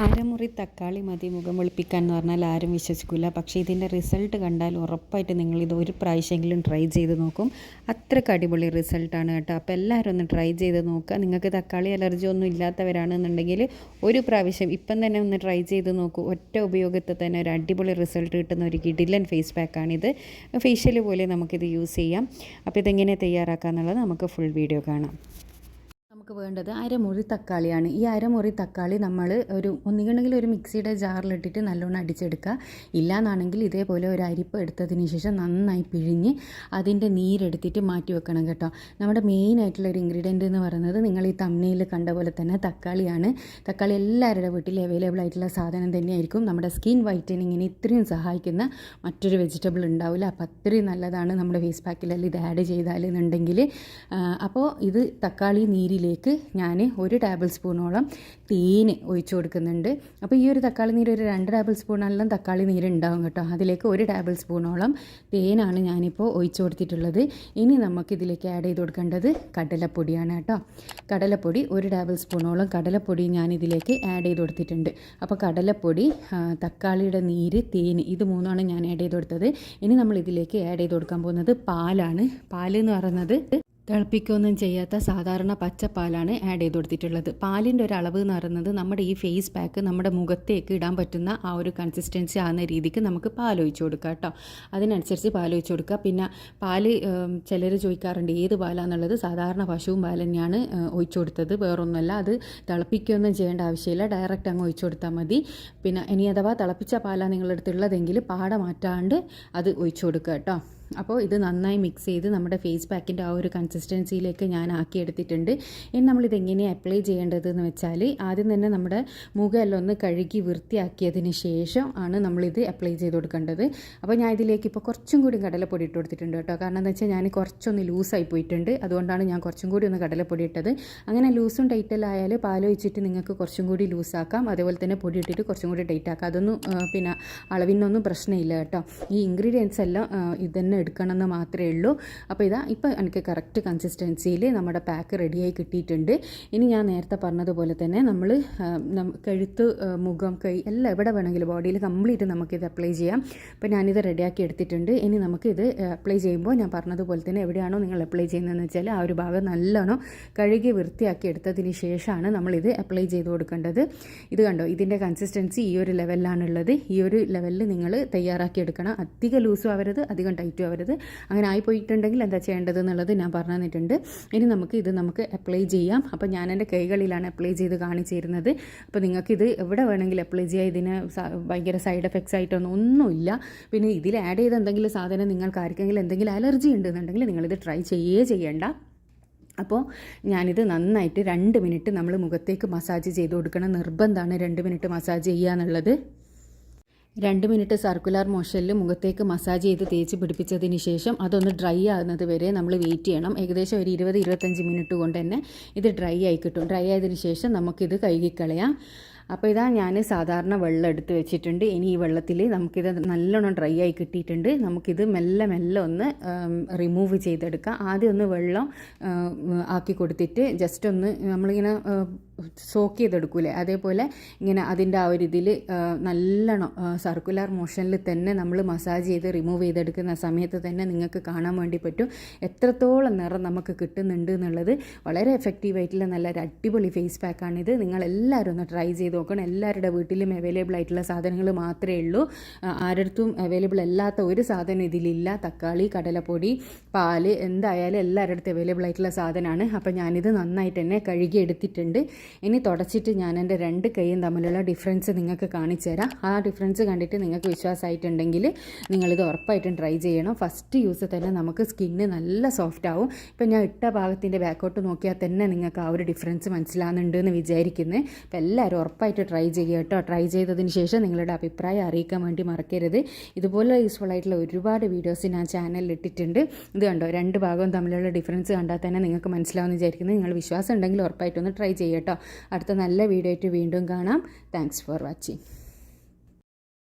അരമുറി തക്കാളി മതി മുഖം വെളുപ്പിക്കാൻ എന്ന് പറഞ്ഞാൽ ആരും വിശ്വസിക്കില്ല. പക്ഷേ ഇതിൻ്റെ റിസൾട്ട് കണ്ടാൽ ഉറപ്പായിട്ട് നിങ്ങളിത് ഒരു പ്രാവശ്യമെങ്കിലും ട്രൈ ചെയ്ത് നോക്കും. അത്രയ്ക്ക് അടിപൊളി റിസൾട്ടാണ് കേട്ടോ. അപ്പോൾ എല്ലാവരും ഒന്ന് ട്രൈ ചെയ്ത് നോക്കുക. നിങ്ങൾക്ക് തക്കാളി അലർജി ഒന്നും ഇല്ലാത്തവരാണെന്നുണ്ടെങ്കിൽ ഒരു പ്രാവശ്യം ഇപ്പം തന്നെ ഒന്ന് ട്രൈ ചെയ്ത് നോക്കൂ. ഒറ്റ ഉപയോഗത്തിൽ തന്നെ ഒരു അടിപൊളി റിസൾട്ട് കിട്ടുന്ന ഒരു കിടിലൻ ഫേസ് പാക്കാണിത്. ഫേഷ്യൽ പോലെ നമുക്കിത് യൂസ് ചെയ്യാം. അപ്പോൾ ഇതെങ്ങനെ തയ്യാറാക്കുക എന്നുള്ളത് നമുക്ക് ഫുൾ വീഡിയോ കാണാം. നമുക്ക് വേണ്ടത് അരമുറി തക്കാളിയാണ്. ഈ അരമുറി തക്കാളി നമ്മൾ ഒന്നുകിൽ ഒരു മിക്സിയുടെ ജാറിലിട്ടിട്ട് നല്ലോണം അടിച്ചെടുക്കുക. ഇല്ലയെന്നാണെങ്കിൽ ഇതേപോലെ ഒരു അരിപ്പ് എടുത്തതിന് ശേഷം നന്നായി പിഴിഞ്ഞ് അതിൻ്റെ നീരെടുത്തിട്ട് മാറ്റി വെക്കണം കേട്ടോ. നമ്മുടെ മെയിനായിട്ടുള്ള ഒരു ഇൻഗ്രീഡിയൻ്റ് എന്ന് പറയുന്നത് നിങ്ങൾ ഈ തമ്മനയിൽ കണ്ട പോലെ തന്നെ തക്കാളിയാണ്. തക്കാളി എല്ലാവരുടെ വീട്ടിൽ അവൈലബിൾ ആയിട്ടുള്ള സാധനം തന്നെയായിരിക്കും. നമ്മുടെ സ്കിൻ വൈറ്റനിങ്ങിന് ഇത്രയും സഹായിക്കുന്ന മറ്റൊരു വെജിറ്റബിൾ ഉണ്ടാവില്ല. അപ്പോൾ അത്രയും നല്ലതാണ് നമ്മുടെ ഫേസ് പാക്കിലെല്ലാം ഇത് ആഡ് ചെയ്താലെന്നുണ്ടെങ്കിൽ. അപ്പോൾ ഇത് തക്കാളി നീരിലേക്ക് ഞാൻ 1 ടേബിൾ സ്പൂണോളം തേന് ഒഴിച്ചു കൊടുക്കുന്നുണ്ട്. അപ്പോൾ ഈ ഒരു തക്കാളി നീര് ഒരു 2 ടേബിൾ സ്പൂണെല്ലാം തക്കാളി നീര് ഉണ്ടാവും കേട്ടോ. അതിലേക്ക് 1 ടേബിൾ സ്പൂണോളം തേനാണ് ഞാനിപ്പോൾ ഒഴിച്ചു കൊടുത്തിട്ടുള്ളത്. ഇനി നമുക്കിതിലേക്ക് ആഡ് ചെയ്ത് കൊടുക്കേണ്ടത് കടലപ്പൊടിയാണ് കേട്ടോ. കടലപ്പൊടി 1 ടേബിൾ സ്പൂണോളം കടലപ്പൊടി ഞാനിതിലേക്ക് ആഡ് ചെയ്ത് കൊടുത്തിട്ടുണ്ട്. അപ്പോൾ കടലപ്പൊടി, തക്കാളിയുടെ നീര്, തേന്, ഇത് മൂന്നാണ് ഞാൻ ആഡ് ചെയ്ത് കൊടുത്തത്. ഇനി നമ്മൾ ഇതിലേക്ക് ആഡ് ചെയ്ത് കൊടുക്കാൻ പോകുന്നത് പാലാണ്. പാലെന്ന് പറയുന്നത് തിളപ്പിക്കുകയൊന്നും ചെയ്യാത്ത സാധാരണ പച്ചപ്പാലാണ് ആഡ് ചെയ്ത് കൊടുത്തിട്ടുള്ളത്. പാലിൻ്റെ ഒരു അളവ് എന്ന് പറയുന്നത് നമ്മുടെ ഈ ഫേസ് പാക്ക് നമ്മുടെ മുഖത്തേക്ക് ഇടാൻ പറ്റുന്ന ആ ഒരു കൺസിസ്റ്റൻസി ആകുന്ന രീതിക്ക് നമുക്ക് പാൽ ഒഴിച്ച് കൊടുക്കുക കേട്ടോ. അതിനനുസരിച്ച് പാൽ ഒഴിച്ച് കൊടുക്കുക. പിന്നെ പാല് ചിലർ ചോദിക്കാറുണ്ട് ഏത് പാലാന്നുള്ളത്. സാധാരണ പശുവും പാൽ തന്നെയാണ് ഒഴിച്ചു കൊടുത്തത്, വേറൊന്നുമല്ല. അത് തിളപ്പിക്കുകയൊന്നും ചെയ്യേണ്ട ആവശ്യമില്ല, ഡയറക്റ്റ് അങ്ങ് ഒഴിച്ചു കൊടുത്താൽ മതി. പിന്നെ ഇനി അഥവാ തിളപ്പിച്ച പാലാണ് നിങ്ങളുടെ അടുത്തുള്ളതെങ്കിൽ പാട മാറ്റാണ്ട് അത് ഒഴിച്ചു കൊടുക്കുക കേട്ടോ. അപ്പോൾ ഇത് നന്നായി മിക്സ് ചെയ്ത് നമ്മുടെ ഫേസ് പാക്കിൻ്റെ ആ ഒരു കൺസിസ്റ്റൻസിയിലേക്ക് ഞാൻ ആക്കിയെടുത്തിട്ടുണ്ട്. ഇനി നമ്മളിത് എങ്ങനെയാണ് അപ്ലൈ ചെയ്യേണ്ടതെന്ന് വെച്ചാൽ ആദ്യം തന്നെ നമ്മുടെ മുഖമെല്ലാം ഒന്ന് കഴുകി വൃത്തിയാക്കിയതിന് ശേഷം ആണ് നമ്മളിത് അപ്ലൈ ചെയ്ത് കൊടുക്കേണ്ടത്. അപ്പോൾ ഞാൻ ഇതിലേക്ക് ഇപ്പോൾ കുറച്ചും കൂടി കടലപ്പൊടി ഇട്ട് കൊടുത്തിട്ടുണ്ട് കേട്ടോ. കാരണം എന്താ വെച്ചാൽ ഞാൻ കുറച്ചൊന്ന് ലൂസായി പോയിട്ടുണ്ട്. അതുകൊണ്ടാണ് ഞാൻ കുറച്ചും കൂടി ഒന്ന് കടലപ്പൊടി ഇട്ടത്. അങ്ങനെ ലൂസും ടൈറ്റലായാൽ പാലൊഴിച്ചിട്ട് നിങ്ങൾക്ക് കുറച്ചും കൂടി ലൂസാക്കാം. അതേപോലെ തന്നെ പൊടി ഇട്ടിട്ട് കുറച്ചും കൂടി ടൈറ്റ് ആക്കാം. അതൊന്നും പിന്നെ അളവിനൊന്നും പ്രശ്നമില്ല കേട്ടോ. ഈ ഇൻഗ്രീഡിയൻസ് എല്ലാം ഇതന്നെ എടുക്കണമെന്ന് മാത്രമേ ഉള്ളൂ. അപ്പോൾ ഇപ്പോൾ എനിക്ക് കറക്റ്റ് കൺസിസ്റ്റൻസിയിൽ നമ്മുടെ പാക്ക് റെഡിയായി കിട്ടിയിട്ടുണ്ട്. ഇനി ഞാൻ നേരത്തെ പറഞ്ഞതുപോലെ തന്നെ നമ്മൾ കഴുത്ത്, മുഖം, കൈ എല്ലാം എവിടെ വേണമെങ്കിലും ബോഡിയിൽ കംപ്ലീറ്റ് നമുക്കിത് അപ്ലൈ ചെയ്യാം. അപ്പോൾ ഞാനിത് റെഡിയാക്കി എടുത്തിട്ടുണ്ട്. ഇനി നമുക്കിത് അപ്ലൈ ചെയ്യുമ്പോൾ ഞാൻ പറഞ്ഞതുപോലെ തന്നെ എവിടെയാണോ നിങ്ങൾ അപ്ലൈ ചെയ്യുന്നതെന്ന് വെച്ചാൽ ആ ഒരു ഭാഗം നല്ലോണം കഴുകി വൃത്തിയാക്കി എടുത്തതിന് ശേഷമാണ് നമ്മളിത് അപ്ലൈ ചെയ്ത് കൊടുക്കേണ്ടത്. ഇത് കണ്ടോ, ഇതിൻ്റെ കൺസിസ്റ്റൻസി ഈ ഒരു ലെവലിലാണുള്ളത്. ഈ ഒരു ലെവലിൽ നിങ്ങൾ തയ്യാറാക്കി എടുക്കണം. അധികം ലൂസും ആവരുത്, അധികം ടൈറ്റും ആവരുത്. അങ്ങനെ ആയിപ്പോയിട്ടുണ്ടെങ്കിൽ എന്താ ചെയ്യേണ്ടത് എന്നുള്ളത് ഞാൻ പറഞ്ഞു തന്നിട്ടുണ്ട്. ഇനി നമുക്ക് അപ്ലൈ ചെയ്യാം. അപ്പോൾ ഞാൻ എൻ്റെ കൈകളിലാണ് അപ്ലൈ ചെയ്ത് കാണിച്ചിരുന്നത്. അപ്പോൾ നിങ്ങൾക്കിത് എവിടെ വേണമെങ്കിലും അപ്ലൈ ചെയ്യാം. ഇതിന് ഭയങ്കര സൈഡ് എഫക്ട്സ് ഒന്നുമില്ല. പിന്നെ ഇതിൽ ആഡ് ചെയ്ത എന്തെങ്കിലും സാധനം നിങ്ങൾക്ക് ആർക്കെങ്കിലും എന്തെങ്കിലും അലർജി ഉണ്ടെന്നുണ്ടെങ്കിൽ നിങ്ങളിത് ട്രൈ ചെയ്യേണ്ട. അപ്പോൾ ഞാനിത് നന്നായിട്ട് 2 മിനിറ്റ് നമ്മൾ മുഖത്തേക്ക് മസാജ് ചെയ്ത് കൊടുക്കണം. നിർബന്ധമാണ് 2 മിനിറ്റ് മസാജ് ചെയ്യുക എന്നുള്ളത്. 2 മിനിറ്റ് സർക്കുലർ മോഷനിൽ മുഖത്തേക്ക് മസാജ് ചെയ്ത് തേച്ച് പിടിപ്പിച്ചതിന് ശേഷം അതൊന്ന് ഡ്രൈ ആകുന്നത് വരെ നമ്മൾ വെയിറ്റ് ചെയ്യണം. ഏകദേശം ഒരു 20-25 മിനിറ്റ് കൊണ്ട് തന്നെ ഇത് ഡ്രൈ ആയി കിട്ടും. ഡ്രൈ ആയതിനു ശേഷം നമുക്കിത് കഴുകിക്കളയാം. അപ്പോൾ ഇതാ ഞാൻ സാധാരണ വെള്ളം എടുത്ത് വെച്ചിട്ടുണ്ട്. ഇനി ഈ വെള്ളത്തിൽ നമുക്കിത് നല്ലോണം ഡ്രൈ ആയി കിട്ടിയിട്ടുണ്ട്. നമുക്കിത് മെല്ലെ ഒന്ന് റിമൂവ് ചെയ്തെടുക്കാം. ആദ്യം ഒന്ന് വെള്ളം ആക്കി കൊടുത്തിട്ട് ജസ്റ്റ് ഒന്ന് നമ്മളിങ്ങനെ സോക്ക് ചെയ്തെടുക്കൂലേ, അതേപോലെ ഇങ്ങനെ അതിൻ്റെ ആ ഒരു ഇതിൽ നല്ലോണം സർക്കുലർ മോഷനിൽ തന്നെ നമ്മൾ മസാജ് ചെയ്ത് റിമൂവ് ചെയ്തെടുക്കുന്ന സമയത്ത് തന്നെ നിങ്ങൾക്ക് കാണാൻ വേണ്ടി പറ്റും എത്രത്തോളം നിറം നമുക്ക് കിട്ടുന്നുണ്ട് എന്നുള്ളത്. വളരെ എഫക്റ്റീവായിട്ടുള്ള നല്ലൊരു അടിപൊളി ഫേസ് പാക്കാണിത്. നിങ്ങളെല്ലാവരും ഒന്ന് ട്രൈ ചെയ്ത് നോക്കണം. എല്ലാവരുടെ വീട്ടിലും അവൈലബിൾ ആയിട്ടുള്ള സാധനങ്ങൾ മാത്രമേ ഉള്ളൂ. ആരടുത്തും അവൈലബിൾ അല്ലാത്ത ഒരു സാധനം ഇതിലില്ല. തക്കാളി, കടലപ്പൊടി, പാല്, എന്തായാലും എല്ലാവരുടെ അടുത്തും അവൈലബിൾ ആയിട്ടുള്ള സാധനമാണ്. അപ്പോൾ ഞാനിത് നന്നായിട്ട് തന്നെ കഴുകി എടുത്തിട്ടുണ്ട്. ഇനി തുടച്ചിട്ട് ഞാൻ എൻ്റെ 2 കൈയും തമ്മിലുള്ള ഡിഫറൻസ് നിങ്ങൾക്ക് കാണിച്ചു തരാം. ആ ഡിഫറൻസ് കണ്ടിട്ട് നിങ്ങൾക്ക് വിശ്വാസമായിട്ടുണ്ടെങ്കിൽ നിങ്ങളിത് ഉറപ്പായിട്ടും ട്രൈ ചെയ്യണം. ഫസ്റ്റ് യൂസ് തന്നെ നമുക്ക് സ്കിന്ന് നല്ല സോഫ്റ്റ് ആവും. ഇപ്പം ഞാൻ ഇട്ട ഭാഗത്തിൻ്റെ ബാക്കോട്ട് നോക്കിയാൽ തന്നെ നിങ്ങൾക്ക് ആ ഒരു ഡിഫറൻസ് മനസ്സിലാകുന്നുണ്ട് എന്ന് വിചാരിക്കുന്നത്. അപ്പോൾ എല്ലാവരും ഉറപ്പായിട്ട് ട്രൈ ചെയ്യുക കേട്ടോ. ട്രൈ ചെയ്തതിന് ശേഷം നിങ്ങളുടെ അഭിപ്രായം അറിയിക്കാൻ വേണ്ടി മറക്കരുത്. ഇതുപോലെ യൂസ്ഫുൾ ആയിട്ടുള്ള ഒരുപാട് വീഡിയോസ് ഞാൻ ചാനലിൽ ഇട്ടിട്ടുണ്ട്. ഇത് കണ്ടോ, 2 ഭാഗവും തമ്മിലുള്ള ഡിഫറൻസ് കണ്ടാൽ തന്നെ നിങ്ങൾക്ക് മനസ്സിലാവുമെന്ന് വിചാരിക്കുന്നത്. നിങ്ങൾ വിശ്വാസം ഉണ്ടെങ്കിൽ ഉറപ്പായിട്ടൊന്ന് ട്രൈ ചെയ്യട്ടോ. അടുത്ത നല്ല വീഡിയോ ആയിട്ട് വീണ്ടും കാണാം. Thanks for watching.